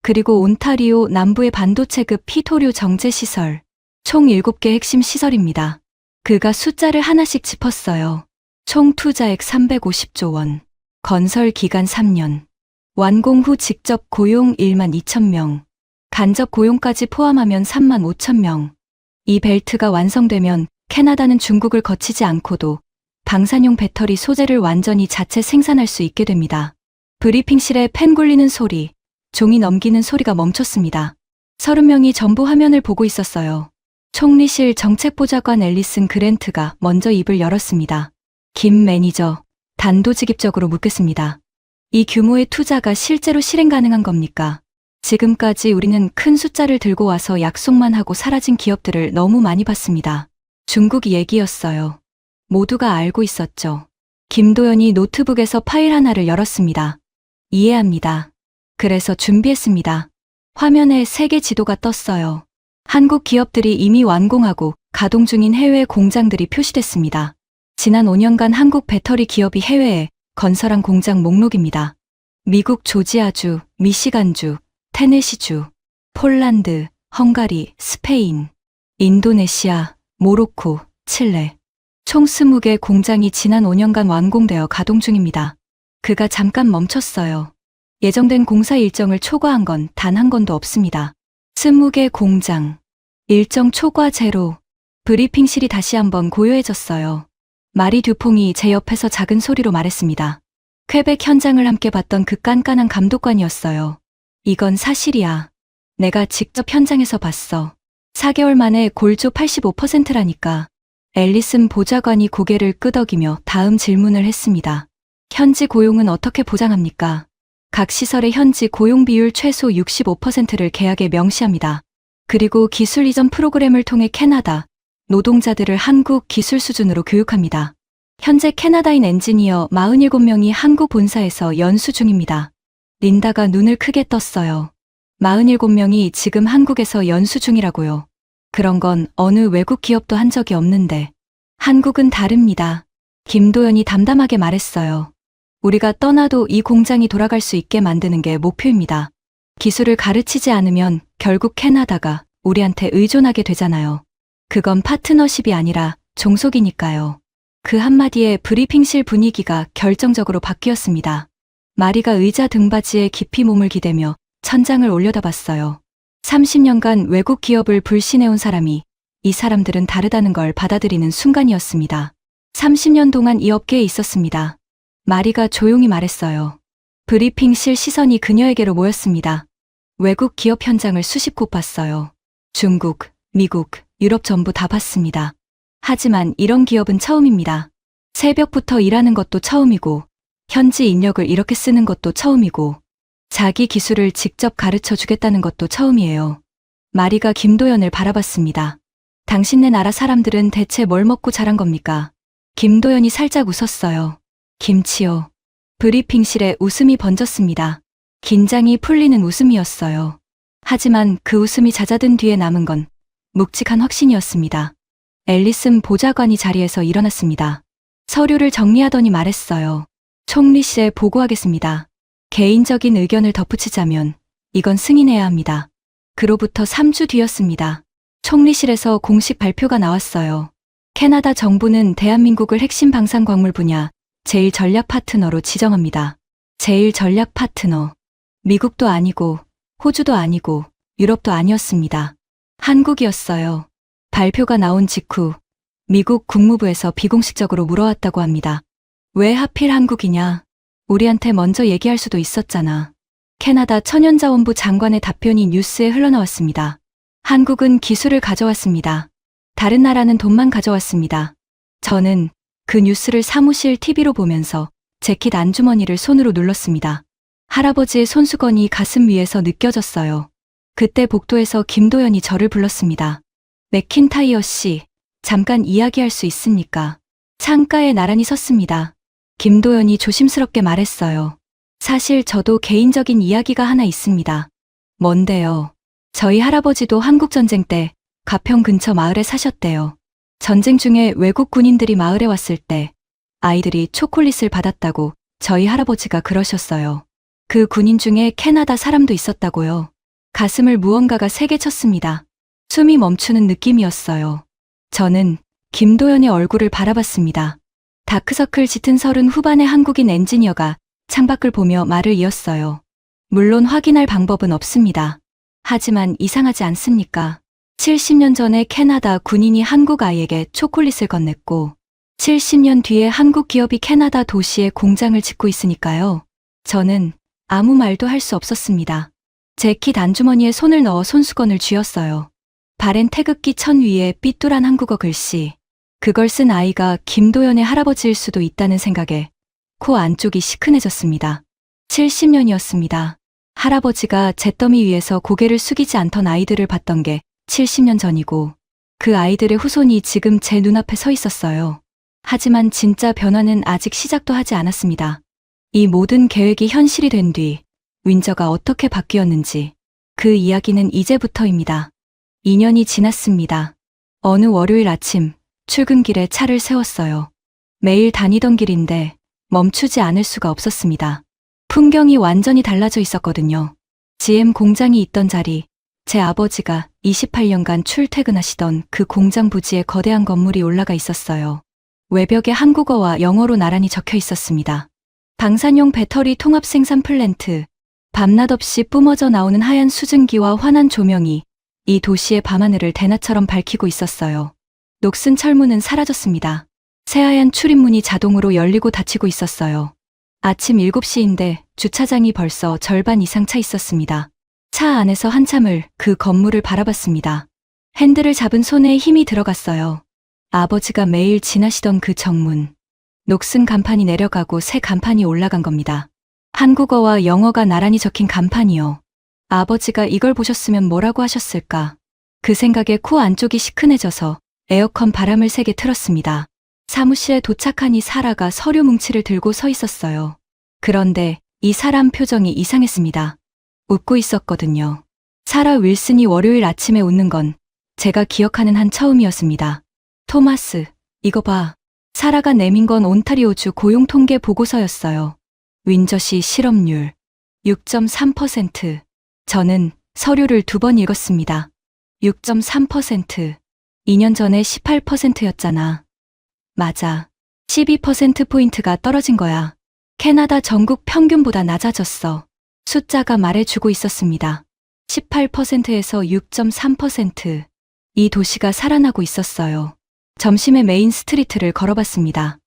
그리고 온타리오 남부의 반도체급 피토류 정제시설, 총 7개 핵심 시설입니다. 그가 숫자를 하나씩 짚었어요. 총 투자액 350조 원, 건설 기간 3년, 완공 후 직접 고용 1만 2천 명, 간접 고용까지 포함하면 3만 5천 명. 이 벨트가 완성되면 캐나다는 중국을 거치지 않고도 방산용 배터리 소재를 완전히 자체 생산할 수 있게 됩니다. 브리핑실에 펜 굴리는 소리, 종이 넘기는 소리가 멈췄습니다. 30명이 전부 화면을 보고 있었어요. 총리실 정책보좌관 앨리슨 그랜트가 먼저 입을 열었습니다. 김 매니저, 단도직입적으로 묻겠습니다. 이 규모의 투자가 실제로 실행 가능한 겁니까? 지금까지 우리는 큰 숫자를 들고 와서 약속만 하고 사라진 기업들을 너무 많이 봤습니다. 중국 얘기였어요. 모두가 알고 있었죠. 김도연이 노트북에서 파일 하나를 열었습니다. 이해합니다. 그래서 준비했습니다. 화면에 세계 지도가 떴어요. 한국 기업들이 이미 완공하고 가동 중인 해외 공장들이 표시됐습니다. 지난 5년간 한국 배터리 기업이 해외에 건설한 공장 목록입니다. 미국 조지아주, 미시간주, 테네시주, 폴란드, 헝가리, 스페인, 인도네시아, 모로코, 칠레. 총 20개 공장이 지난 5년간 완공되어 가동 중입니다. 그가 잠깐 멈췄어요. 예정된 공사 일정을 초과한 건 단 한 건도 없습니다. 20개 공장. 일정 초과 제로. 브리핑실이 다시 한번 고요해졌어요. 마리 듀퐁이 제 옆에서 작은 소리로 말했습니다. 퀘벡 현장을 함께 봤던 그 깐깐한 감독관이었어요. 이건 사실이야. 내가 직접 현장에서 봤어. 4개월 만에 골조 85%라니까. 앨리슨 보좌관이 고개를 끄덕이며 다음 질문을 했습니다. 현지 고용은 어떻게 보장합니까? 각 시설의 현지 고용 비율 최소 65%를 계약에 명시합니다. 그리고 기술 이전 프로그램을 통해 캐나다 노동자들을 한국 기술 수준으로 교육합니다. 현재 캐나다인 엔지니어 47명이 한국 본사에서 연수 중입니다. 린다가 눈을 크게 떴어요. 47명이 지금 한국에서 연수 중이라고요. 그런 건 어느 외국 기업도 한 적이 없는데. 한국은 다릅니다. 김도연이 담담하게 말했어요. 우리가 떠나도 이 공장이 돌아갈 수 있게 만드는 게 목표입니다. 기술을 가르치지 않으면 결국 캐나다가 우리한테 의존하게 되잖아요. 그건 파트너십이 아니라 종속이니까요. 그 한마디에 브리핑실 분위기가 결정적으로 바뀌었습니다. 마리가 의자 등받이에 깊이 몸을 기대며 천장을 올려다봤어요. 30년간 외국 기업을 불신해온 사람이 이 사람들은 다르다는 걸 받아들이는 순간이었습니다. 30년 동안 이 업계에 있었습니다. 마리가 조용히 말했어요. 브리핑실 시선이 그녀에게로 모였습니다. 외국 기업 현장을 수십 곳 봤어요. 중국, 미국, 유럽 전부 다 봤습니다. 하지만 이런 기업은 처음입니다. 새벽부터 일하는 것도 처음이고, 현지 인력을 이렇게 쓰는 것도 처음이고, 자기 기술을 직접 가르쳐 주겠다는 것도 처음이에요. 마리가 김도연을 바라봤습니다. 당신네 나라 사람들은 대체 뭘 먹고 자란 겁니까? 김도연이 살짝 웃었어요. 김치요. 브리핑실에 웃음이 번졌습니다. 긴장이 풀리는 웃음이었어요. 하지만 그 웃음이 잦아든 뒤에 남은 건 묵직한 확신이었습니다. 앨리슨 보좌관이 자리에서 일어났습니다. 서류를 정리하더니 말했어요. 총리실에 보고하겠습니다. 개인적인 의견을 덧붙이자면 이건 승인해야 합니다. 그로부터 3주 뒤였습니다. 총리실에서 공식 발표가 나왔어요. 캐나다 정부는 대한민국을 핵심 방산광물 분야 제1전략 파트너로 지정합니다. 제1전략 파트너. 미국도 아니고 호주도 아니고 유럽도 아니었습니다. 한국이었어요. 발표가 나온 직후 미국 국무부에서 비공식적으로 물어왔다고 합니다. 왜 하필 한국이냐? 우리한테 먼저 얘기할 수도 있었잖아. 캐나다 천연자원부 장관의 답변이 뉴스에 흘러나왔습니다. 한국은 기술을 가져왔습니다. 다른 나라는 돈만 가져왔습니다. 저는 그 뉴스를 사무실 TV로 보면서 재킷 안주머니를 손으로 눌렀습니다. 할아버지의 손수건이 가슴 위에서 느껴졌어요. 그때 복도에서 김도연이 저를 불렀습니다. 맥킨타이어 씨, 잠깐 이야기할 수 있습니까? 창가에 나란히 섰습니다. 김도연이 조심스럽게 말했어요. 사실 저도 개인적인 이야기가 하나 있습니다. 뭔데요? 저희 할아버지도 한국전쟁 때 가평 근처 마을에 사셨대요. 전쟁 중에 외국 군인들이 마을에 왔을 때 아이들이 초콜릿을 받았다고 저희 할아버지가 그러셨어요. 그 군인 중에 캐나다 사람도 있었다고요. 가슴을 무언가가 세게 쳤습니다. 숨이 멈추는 느낌이었어요. 저는 김도연의 얼굴을 바라봤습니다. 다크서클 짙은 30 후반의 한국인 엔지니어가 창밖을 보며 말을 이었어요. 물론 확인할 방법은 없습니다. 하지만 이상하지 않습니까? 70년 전에 캐나다 군인이 한국 아이에게 초콜릿을 건넸고 70년 뒤에 한국 기업이 캐나다 도시에 공장을 짓고 있으니까요. 저는 아무 말도 할 수 없었습니다. 재킷 안주머니에 손을 넣어 손수건을 쥐었어요. 발엔 태극기 천 위에 삐뚤한 한국어 글씨. 그걸 쓴 아이가 김도연의 할아버지일 수도 있다는 생각에 코 안쪽이 시큰해졌습니다. 70년이었습니다. 할아버지가 잿더미 위에서 고개를 숙이지 않던 아이들을 봤던 게 70년 전이고 그 아이들의 후손이 지금 제 눈앞에 서 있었어요. 하지만 진짜 변화는 아직 시작도 하지 않았습니다. 이 모든 계획이 현실이 된 뒤 윈저가 어떻게 바뀌었는지 그 이야기는 이제부터입니다. 2년이 지났습니다. 어느 월요일 아침 출근길에 차를 세웠어요. 매일 다니던 길인데 멈추지 않을 수가 없었습니다. 풍경이 완전히 달라져 있었거든요. GM 공장이 있던 자리, 제 아버지가 28년간 출퇴근하시던 그 공장 부지에 거대한 건물이 올라가 있었어요. 외벽에 한국어와 영어로 나란히 적혀 있었습니다. 방산용 배터리 통합 생산 플랜트, 밤낮 없이 뿜어져 나오는 하얀 수증기와 환한 조명이 이 도시의 밤하늘을 대낮처럼 밝히고 있었어요. 녹슨 철문은 사라졌습니다. 새하얀 출입문이 자동으로 열리고 닫히고 있었어요. 아침 7시인데 주차장이 벌써 절반 이상 차 있었습니다. 차 안에서 한참을 그 건물을 바라봤습니다. 핸들을 잡은 손에 힘이 들어갔어요. 아버지가 매일 지나시던 그 정문. 녹슨 간판이 내려가고 새 간판이 올라간 겁니다. 한국어와 영어가 나란히 적힌 간판이요. 아버지가 이걸 보셨으면 뭐라고 하셨을까? 그 생각에 코 안쪽이 시큰해져서 에어컨 바람을 세게 틀었습니다. 사무실에 도착하니 사라가 서류 뭉치를 들고 서 있었어요. 그런데 이 사람 표정이 이상했습니다. 웃고 있었거든요. 사라 윌슨이 월요일 아침에 웃는 건 제가 기억하는 한 처음이었습니다. 토마스, 이거 봐. 사라가 내민 건 온타리오주 고용 통계 보고서였어요. 윈저시 실업률 6.3%. 저는 서류를 2번 읽었습니다. 6.3%. 2년 전에 18%였잖아. 맞아. 12%포인트가 떨어진 거야. 캐나다 전국 평균보다 낮아졌어. 숫자가 말해주고 있었습니다. 18%에서 6.3%. 이 도시가 살아나고 있었어요. 점심에 메인 스트리트를 걸어봤습니다.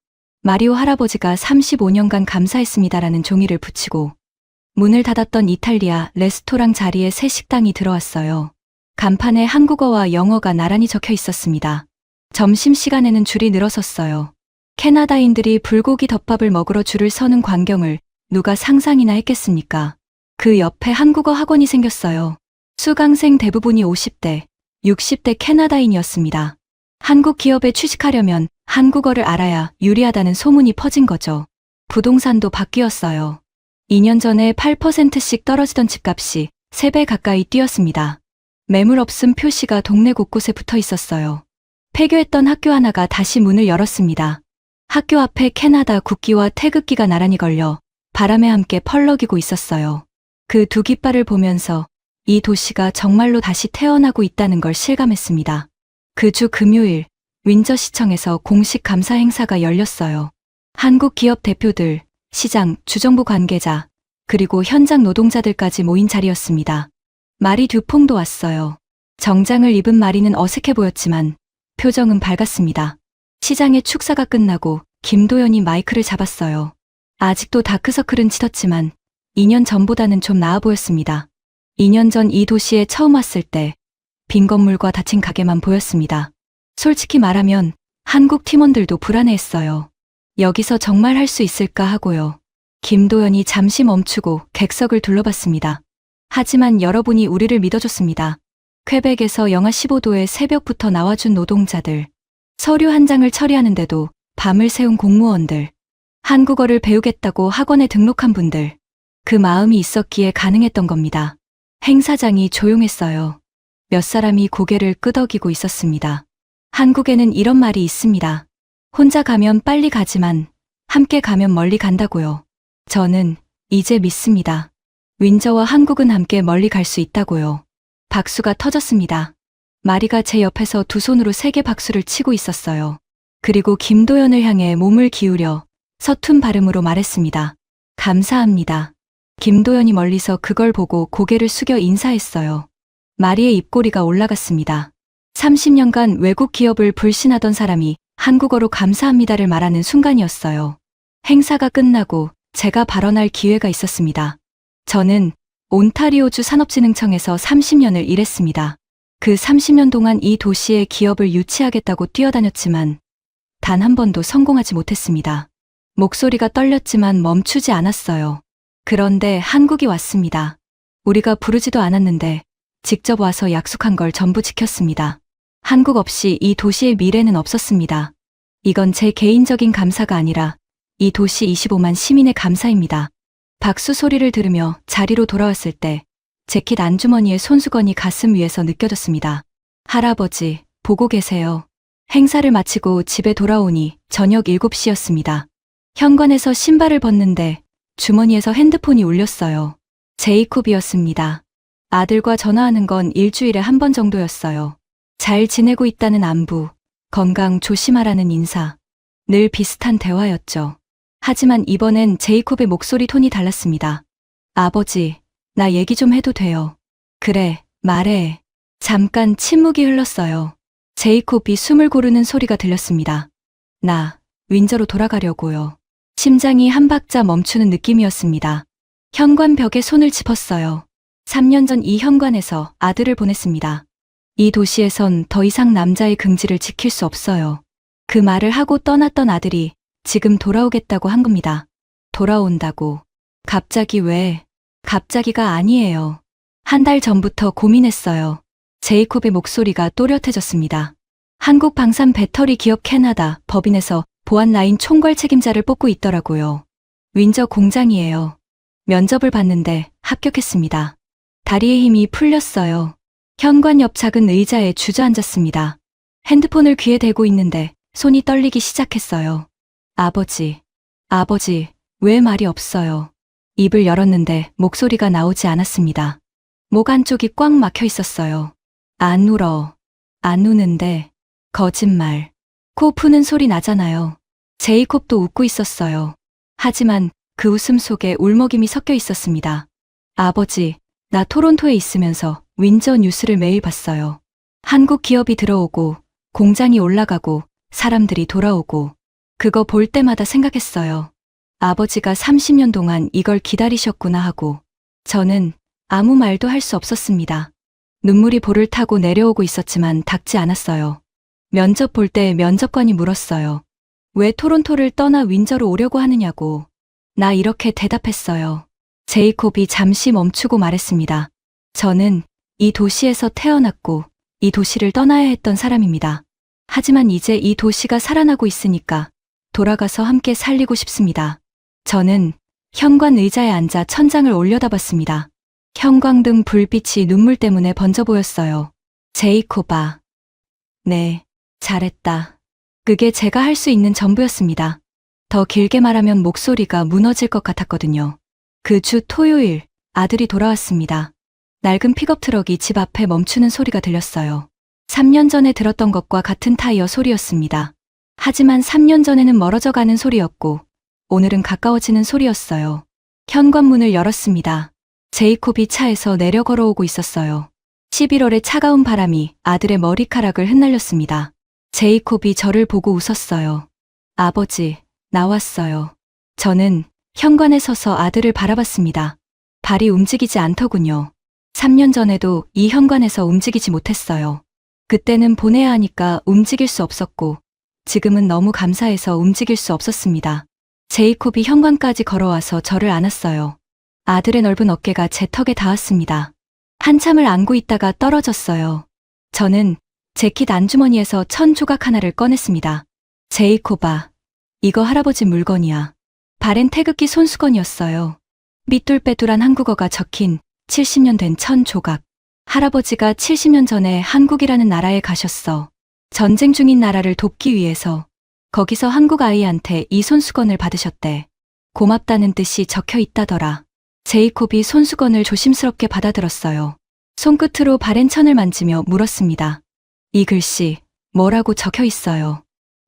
마리오 할아버지가 35년간 감사했습니다라는 종이를 붙이고 문을 닫았던 이탈리아 레스토랑 자리에 새 식당이 들어왔어요. 간판에 한국어와 영어가 나란히 적혀 있었습니다. 점심시간에는 줄이 늘어섰어요. 캐나다인들이 불고기 덮밥을 먹으러 줄을 서는 광경을 누가 상상이나 했겠습니까? 그 옆에 한국어 학원이 생겼어요. 수강생 대부분이 50대, 60대 캐나다인이었습니다. 한국 기업에 취직하려면 한국어를 알아야 유리하다는 소문이 퍼진 거죠. 부동산도 바뀌었어요. 2년 전에 8%씩 떨어지던 집값이 3배 가까이 뛰었습니다. 매물 없음 표시가 동네 곳곳에 붙어 있었어요. 폐교했던 학교 하나가 다시 문을 열었습니다. 학교 앞에 캐나다 국기와 태극기가 나란히 걸려 바람에 함께 펄럭이고 있었어요. 그 두 깃발을 보면서 이 도시가 정말로 다시 태어나고 있다는 걸 실감했습니다. 그 주 금요일, 윈저시청에서 공식 감사 행사가 열렸어요. 한국 기업 대표들, 시장, 주정부 관계자, 그리고 현장 노동자들까지 모인 자리였습니다. 마리 듀퐁도 왔어요. 정장을 입은 마리는 어색해 보였지만 표정은 밝았습니다. 시장의 축사가 끝나고 김도연이 마이크를 잡았어요. 아직도 다크서클은 짙었지만 2년 전보다는 좀 나아 보였습니다. 2년 전 이 도시에 처음 왔을 때 빈 건물과 닫힌 가게만 보였습니다. 솔직히 말하면 한국 팀원들도 불안해했어요. 여기서 정말 할 수 있을까 하고요. 김도연이 잠시 멈추고 객석을 둘러봤습니다. 하지만 여러분이 우리를 믿어줬습니다. 퀘벡에서 영하 15도의 새벽부터 나와준 노동자들, 서류 한 장을 처리하는데도 밤을 새운 공무원들, 한국어를 배우겠다고 학원에 등록한 분들, 그 마음이 있었기에 가능했던 겁니다. 행사장이 조용했어요. 몇 사람이 고개를 끄덕이고 있었습니다. 한국에는 이런 말이 있습니다. 혼자 가면 빨리 가지만 함께 가면 멀리 간다고요. 저는 이제 믿습니다. 윈저와 한국은 함께 멀리 갈 수 있다고요. 박수가 터졌습니다. 마리가 제 옆에서 두 손으로 세게 박수를 치고 있었어요. 그리고 김도연을 향해 몸을 기울여 서툰 발음으로 말했습니다. 감사합니다. 김도연이 멀리서 그걸 보고 고개를 숙여 인사했어요. 마리의 입꼬리가 올라갔습니다. 30년간 외국 기업을 불신하던 사람이 한국어로 감사합니다를 말하는 순간이었어요. 행사가 끝나고 제가 발언할 기회가 있었습니다. 저는 온타리오주 산업진흥청에서 30년을 일했습니다. 그 30년 동안 이 도시에 기업을 유치하겠다고 뛰어다녔지만 단 한 번도 성공하지 못했습니다. 목소리가 떨렸지만 멈추지 않았어요. 그런데 한국이 왔습니다. 우리가 부르지도 않았는데 직접 와서 약속한 걸 전부 지켰습니다. 한국 없이 이 도시의 미래는 없었습니다. 이건 제 개인적인 감사가 아니라 이 도시 25만 시민의 감사입니다. 박수 소리를 들으며 자리로 돌아왔을 때 재킷 안주머니의 손수건이 가슴 위에서 느껴졌습니다. 할아버지, 보고 계세요. 행사를 마치고 집에 돌아오니 저녁 7시였습니다. 현관에서 신발을 벗는데 주머니에서 핸드폰이 울렸어요. 제이콥이었습니다. 아들과 전화하는 건 일주일에 한 번 정도였어요. 잘 지내고 있다는 안부, 건강 조심하라는 인사. 늘 비슷한 대화였죠. 하지만 이번엔 제이콥의 목소리 톤이 달랐습니다. 아버지, 나 얘기 좀 해도 돼요. 그래, 말해. 잠깐 침묵이 흘렀어요. 제이콥이 숨을 고르는 소리가 들렸습니다. 나 윈저로 돌아가려고요. 심장이 한 박자 멈추는 느낌이었습니다. 현관 벽에 손을 짚었어요. 3년 전 이 현관에서 아들을 보냈습니다. 이 도시에선 더 이상 남자의 긍지를 지킬 수 없어요. 그 말을 하고 떠났던 아들이 지금 돌아오겠다고 한 겁니다. 돌아온다고. 갑자기 왜? 갑자기가 아니에요. 한 달 전부터 고민했어요. 제이콥의 목소리가 또렷해졌습니다. 한국 방산 배터리 기업 캐나다 법인에서 보안 라인 총괄 책임자를 뽑고 있더라고요. 윈저 공장이에요. 면접을 봤는데 합격했습니다. 다리에 힘이 풀렸어요. 현관 옆 작은 의자에 주저앉았습니다. 핸드폰을 귀에 대고 있는데 손이 떨리기 시작했어요. 아버지, 왜 말이 없어요? 입을 열었는데 목소리가 나오지 않았습니다. 목 안쪽이 꽉 막혀 있었어요. 안 울어. 안 우는데. 거짓말. 코 푸는 소리 나잖아요. 제이콥도 웃고 있었어요. 하지만 그 웃음 속에 울먹임이 섞여 있었습니다. 아버지, 나 토론토에 있으면서 윈저 뉴스를 매일 봤어요. 한국 기업이 들어오고 공장이 올라가고 사람들이 돌아오고 그거 볼 때마다 생각했어요. 아버지가 30년 동안 이걸 기다리셨구나 하고 저는 아무 말도 할 수 없었습니다. 눈물이 볼을 타고 내려오고 있었지만 닿지 않았어요. 면접 볼 때 면접관이 물었어요. 왜 토론토를 떠나 윈저로 오려고 하느냐고. 나 이렇게 대답했어요. 제이콥이 잠시 멈추고 말했습니다. 저는 이 도시에서 태어났고 이 도시를 떠나야 했던 사람입니다. 하지만 이제 이 도시가 살아나고 있으니까 돌아가서 함께 살리고 싶습니다. 저는 현관 의자에 앉아 천장을 올려다봤습니다. 형광등 불빛이 눈물 때문에 번져 보였어요. 제이콥아. 네, 잘했다. 그게 제가 할 수 있는 전부였습니다. 더 길게 말하면 목소리가 무너질 것 같았거든요. 그 주 토요일, 아들이 돌아왔습니다. 낡은 픽업 트럭이 집 앞에 멈추는 소리가 들렸어요. 3년 전에 들었던 것과 같은 타이어 소리였습니다. 하지만 3년 전에는 멀어져 가는 소리였고, 오늘은 가까워지는 소리였어요. 현관문을 열었습니다. 제이콥이 차에서 내려 걸어오고 있었어요. 11월의 차가운 바람이 아들의 머리카락을 흩날렸습니다. 제이콥이 저를 보고 웃었어요. 아버지, 나왔어요. 저는 현관에 서서 아들을 바라봤습니다. 발이 움직이지 않더군요. 3년 전에도 이 현관에서 움직이지 못했어요. 그때는 보내야 하니까 움직일 수 없었고, 지금은 너무 감사해서 움직일 수 없었습니다. 제이콥이 현관까지 걸어와서 저를 안았어요. 아들의 넓은 어깨가 제 턱에 닿았습니다. 한참을 안고 있다가 떨어졌어요. 저는 재킷 안주머니에서 천 조각 하나를 꺼냈습니다. 제이콥아, 이거 할아버지 물건이야. 발엔 태극기 손수건이었어요. 삐뚤빼뚤한 한국어가 적힌 70년 된 천 조각. 할아버지가 70년 전에 한국이라는 나라에 가셨어. 전쟁 중인 나라를 돕기 위해서. 거기서 한국 아이한테 이 손수건을 받으셨대. 고맙다는 뜻이 적혀 있다더라. 제이콥이 손수건을 조심스럽게 받아들었어요. 손끝으로 바랜천을 만지며 물었습니다. 이 글씨, 뭐라고 적혀 있어요?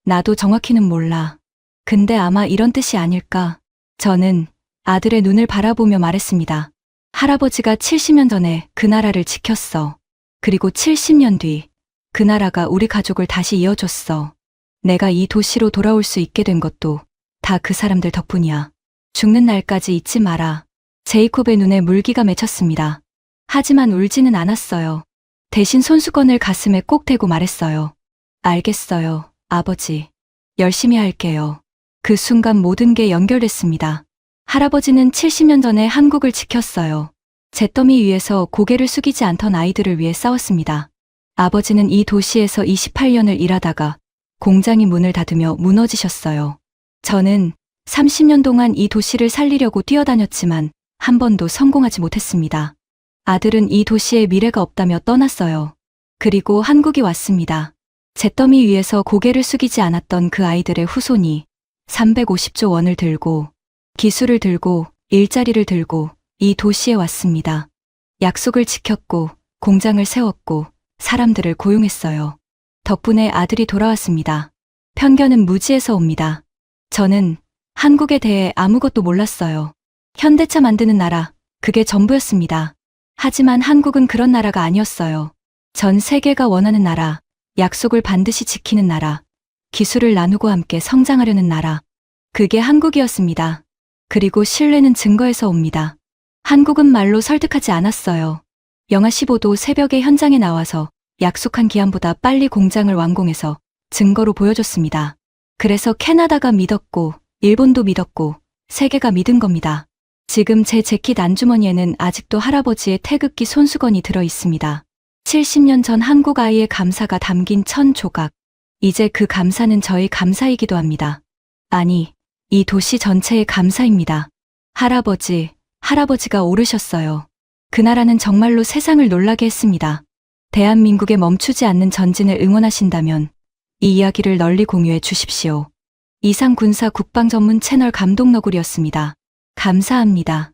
나도 정확히는 몰라. 근데 아마 이런 뜻이 아닐까? 저는 아들의 눈을 바라보며 말했습니다. 할아버지가 70년 전에 그 나라를 지켰어. 그리고 70년 뒤, 그 나라가 우리 가족을 다시 이어줬어. 내가 이 도시로 돌아올 수 있게 된 것도 다 그 사람들 덕분이야. 죽는 날까지 잊지 마라. 제이콥의 눈에 물기가 맺혔습니다. 하지만 울지는 않았어요. 대신 손수건을 가슴에 꼭 대고 말했어요. 알겠어요, 아버지. 열심히 할게요. 그 순간 모든 게 연결됐습니다. 할아버지는 70년 전에 한국을 지켰어요. 잿더미 위에서 고개를 숙이지 않던 아이들을 위해 싸웠습니다. 아버지는 이 도시에서 28년을 일하다가 공장이 문을 닫으며 무너지셨어요. 저는 30년 동안 이 도시를 살리려고 뛰어다녔지만 한 번도 성공하지 못했습니다. 아들은 이 도시에 미래가 없다며 떠났어요. 그리고 한국이 왔습니다. 잿더미 위에서 고개를 숙이지 않았던 그 아이들의 후손이 350조 원을 들고, 기술을 들고, 일자리를 들고 이 도시에 왔습니다. 약속을 지켰고, 공장을 세웠고, 사람들을 고용했어요. 덕분에 아들이 돌아왔습니다. 편견은 무지에서 옵니다. 저는 한국에 대해 아무것도 몰랐어요. 현대차 만드는 나라, 그게 전부였습니다. 하지만 한국은 그런 나라가 아니었어요. 전 세계가 원하는 나라, 약속을 반드시 지키는 나라, 기술을 나누고 함께 성장하려는 나라. 그게 한국이었습니다. 그리고 신뢰는 증거에서 옵니다. 한국은 말로 설득하지 않았어요. 영하 15도 새벽에 현장에 나와서 약속한 기한보다 빨리 공장을 완공해서 증거로 보여줬습니다. 그래서 캐나다가 믿었고, 일본도 믿었고, 세계가 믿은 겁니다. 지금 제 재킷 안주머니에는 아직도 할아버지의 태극기 손수건이 들어 있습니다. 70년 전 한국 아이의 감사가 담긴 1000조각. 이제 그 감사는 저의 감사이기도 합니다. 아니, 이 도시 전체의 감사입니다. 할아버지가 오르셨어요. 그 나라는 정말로 세상을 놀라게 했습니다. 대한민국의 멈추지 않는 전진을 응원하신다면 이 이야기를 널리 공유해 주십시오. 이상 군사 국방 전문 채널 감독너구리였습니다. 감사합니다.